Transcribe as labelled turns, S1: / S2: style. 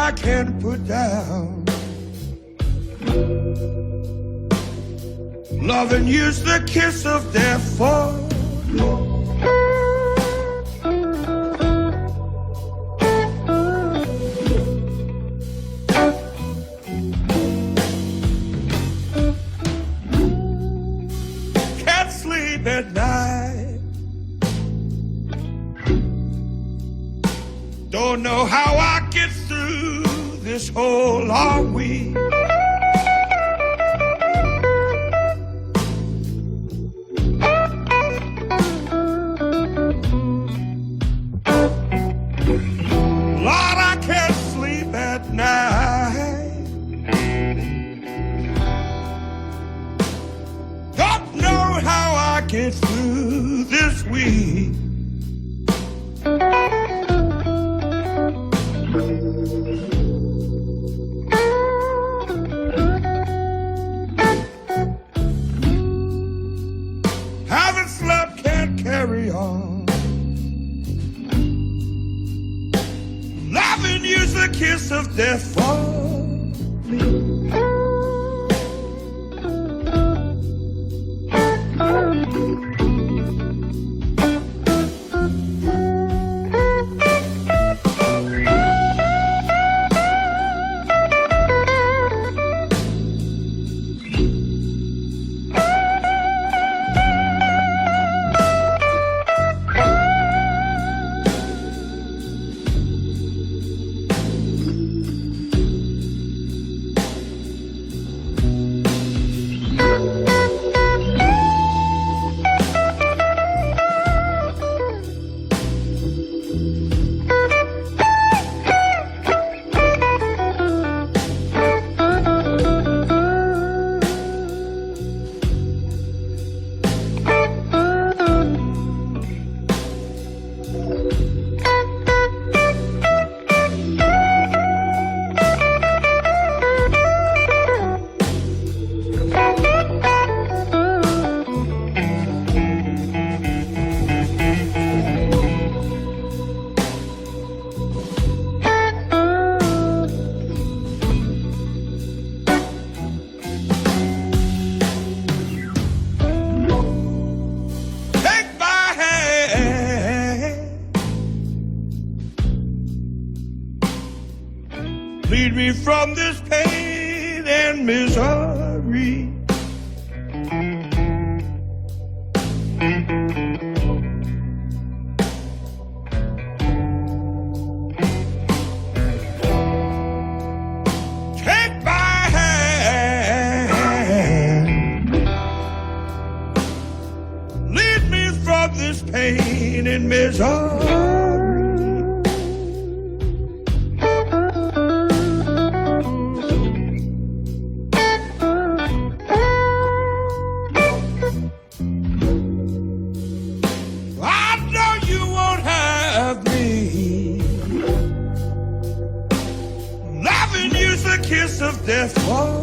S1: I can't put down. Loving you's the kiss of death for me. Can't sleep at night. Don't know how I get through this whole long week. Lord, I can't sleep at night. Don't know how I get through this week. Haven't slept, can't carry on. Loving you's the kiss of death for me. Lead me from this pain and misery. Take my hand. Lead me from this pain and misery. Loving you's the kiss of death for